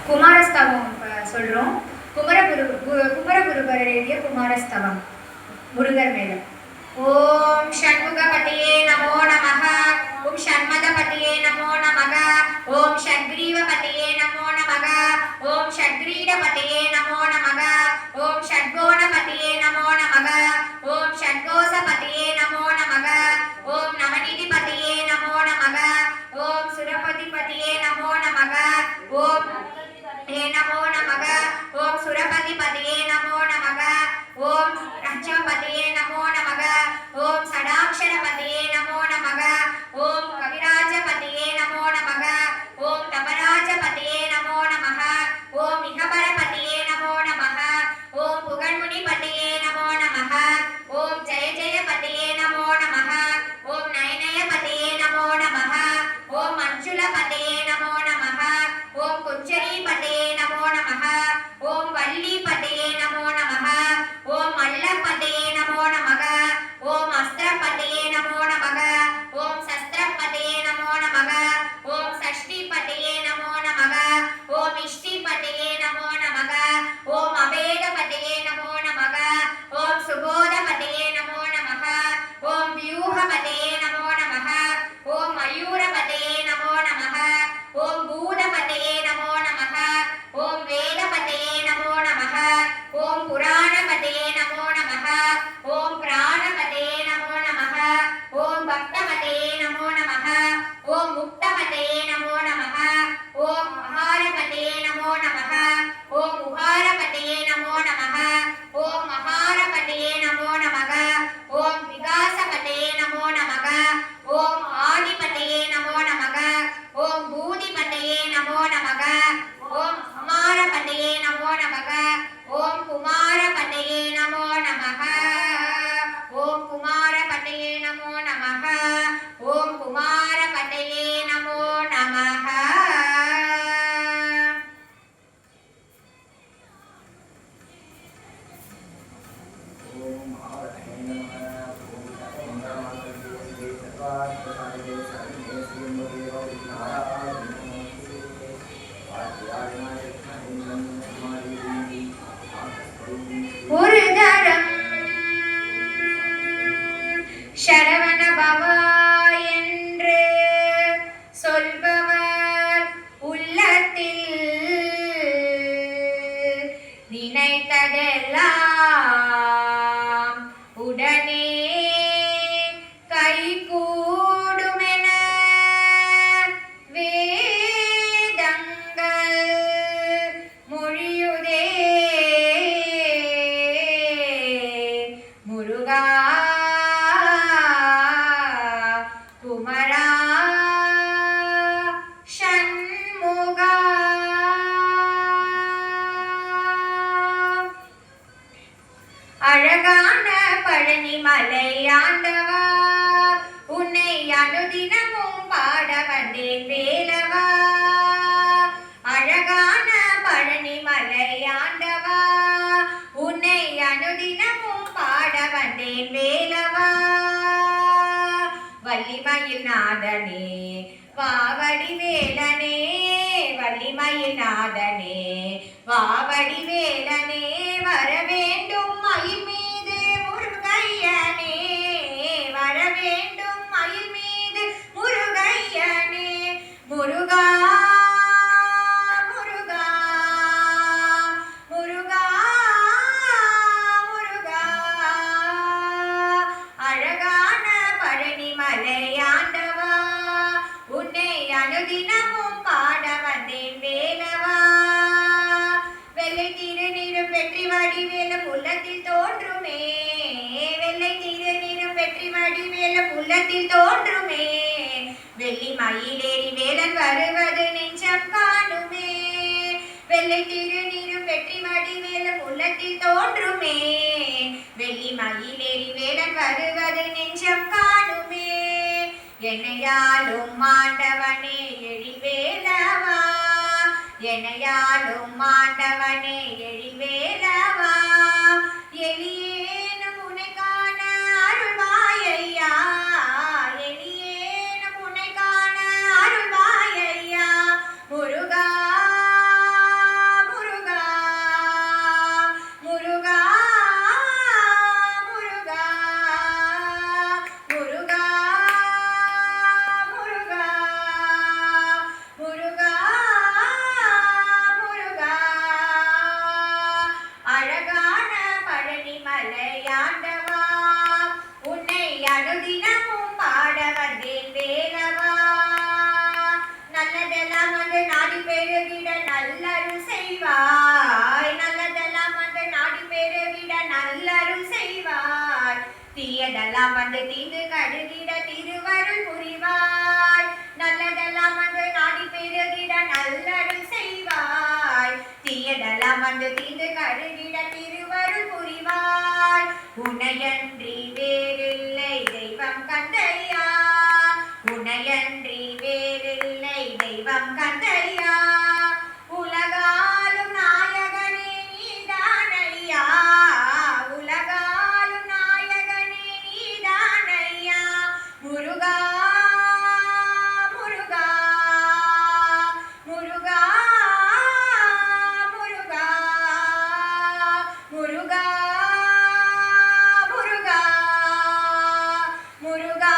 குமாரஸ்தவம் சொல்கிறோம். குமரகுருபரர் எழுதிய குமாரஸ்தவம் முருகர் மேல. ஓம் ஷண்முகபதியே நமோ நமஹ. ஓம் ஷண்மதபதியே நமோ நமக. ஓம் ஷட்கிரீவபதியே நமோ நமக. ஓம் ஷட்கிரீடபதியே நமோ நமக. ஓம் ஷட்கோணபதியே நமோ நமக. ஓம் ஷட்கோசபதியே நமோ நமக. ஓம் நவநிதிபதியே நமோ நமக. ஓம் சுரபதிபதியே நமோ நமக. ஓம் நமோ நமக. ஓம் சுரபதிபதியே நமோ நமக. ஓம் ரட்சபதியே நமோ நமக. ஓம் சடாக்ஷரபதியே நமோ நமக. ஓம் கவிராஜபதியே நமோ நமக. ஓம் தபராஜபதியே நமோ நமக. ஓம் இகபரபதியே நமோ நமக. ஓம் புகழ்முனிபதியே நமோ நமக. ஓம் ஜெய ஜெயபதியே நமோ நமக. ஓம் நயநயபதியே நமோ நமக. ஓம் மஞ்சுளபதியே நமோ நமக. ஓம் குஞ்சரீபதியே நமோ நமக. ஓம் வள்ளிபதியே நமோ நமக. ஓம் மல்லபதியே நமோ நமக. ஓம் அஸ்திரபதியே நமோ நமக. ஓம் சஸ்திரபதியே நமோ நமக. ஓம் சஷ்டிபதியே நமோ நமக. ஓம் இஷ்டிபதியே நமோ நமக. ஓம் அபேதபதியே நமோ நமக. ஓம் சுபோதபதியே நமோ நமக. ஓம் வியூகபதியே நமோ நமக. ஓம் மயூரபதியே நமோ நமக. ஓம் பூதபதியே நமோ நமக. ஓம் வேதபதியே நமோ நமக. ஓம் புராணபதியே நமோ நமக. ஓம் பிராணபதியே நமோ நமக. ஓம் பக்தபதியே நமோ நமக. ஓம் முக்தபதியே நமோ நமக. ஓம் மகாரபதியே நமோ நமக. ஓம் உகாரபதியே நமோ நமக. ஓம் மகாரபதியே நமோ நமக. ஓம் விகாசபதியே நமோ நமக. ஓம் ஆதிபதியே நமோ நமக. ஓம் பூதிபதியே நமோ நமக. ஓம் குமாரபதியே நமோ நமக. ஓம் குமாரபதியே நமோ நமக. ஓம் குமாரபதியே நமோ நமக. ஓம் குமாரபதியே நமோ நமக. ஒரு தரம் சரவண பவா என்று சொல்பவர் உள்ளத்தில் நினைத்ததெல்லாம் உடனே கைகூடுமென வேதங்கள் மொழியுதே. முருகா குமரா ஷண்முகா. அழகான பழனி மலை ஆண்டவா, உன்னை அனுதினமும் பாட வந்தேன் வேலவா. அழகான பழனி மலை ஆண்டவா, உன்னை அனுதினமும் பாட வந்தேன் வேலவா. வள்ளிமயில் நாதனே வாவடி வேலனே, வள்ளிமயில் நாதனே வாவடி வேலனே, வர வேண்டும் மயில் மீது முருகையனே, வர வேண்டும் மயில் மீது முருகையனே. முருகா முருகா முருகா முருகா. அழகான பழனி மலை ஆண்டவா, உன்னை அனுதினமும் பாட வந்தேன் வேலவா. வெள்ளை திருநீரும் வெற்றி வடிவேலும் உள்ளத்தில் தோன்றுமே, வெள்ளை திருநீரும் வெற்றி வடிவேலும் உள்ளத்தில் தோன்றுமே. வெள்ளி மயிலேறி வேலன் வருவது நெஞ்சம் காணுமே, வெள்ளை திருநீரும் வெற்றி வடிவேலும் உள்ளத்தில் தோன்றுமே. வெள்ளி மயிலேறி வேலன் வருவது நெஞ்சம் காணுமே. என்னையாலும் மாண்டவனே எழில்வேலவா, என்னையாலும் மாண்டவனே எழில்வேலவா. எளியேனும் உன்னை காண அருள்வாயையா, எளியேனும் உன்னை காண அருள்வாயையா. முருகா செய்வாய், நல்லதெல்லாம் வந்து நாடி பெருகிட நல்லருள் செய்வாய், தீயதெல்லாம் வந்து தீந்து கடுகிட திருவருள் புரிவாய், நல்லதெல்லாம் வந்து நாடி பெருகிட நல்லருள் செய்வாய், தீயதெல்லாம் வந்து தீந்து கடுகிட திருவருள் புரிவாய், உனையன்றி வேறில்லை தெய்வம் கந்தையா, உனையன்றி வேறில்லை தெய்வம் கந்தையா, உலகாலும் நாயகனே நீதானையா, உலகாலும் நாயகனே நீதானையா, முருகா முருகா முருகா முருகா முருகா முருகா முருகா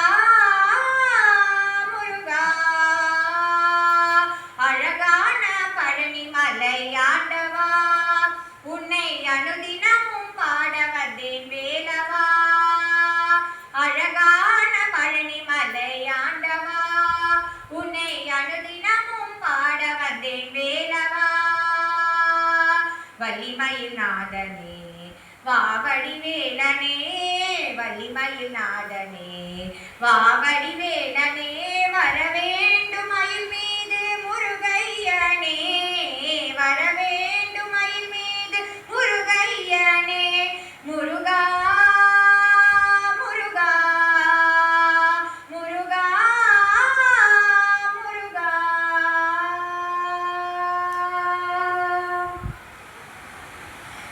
முருகா, அழகான பழனி மலையாண்டவா, உன்னை அனுதினமும் பாட வந்தேன் வேலவா, அழகான பழனி மலையாண்டவா, உன்னை அனுதினமும் பாட வந்தேன் வேலவா, வள்ளிமயில் நாதனே வாவடி வேலனே, வள்ளிமயில் நாதனே வாவடி வேலனே, வரவேண்டும் மயில் மீது முருகையனே,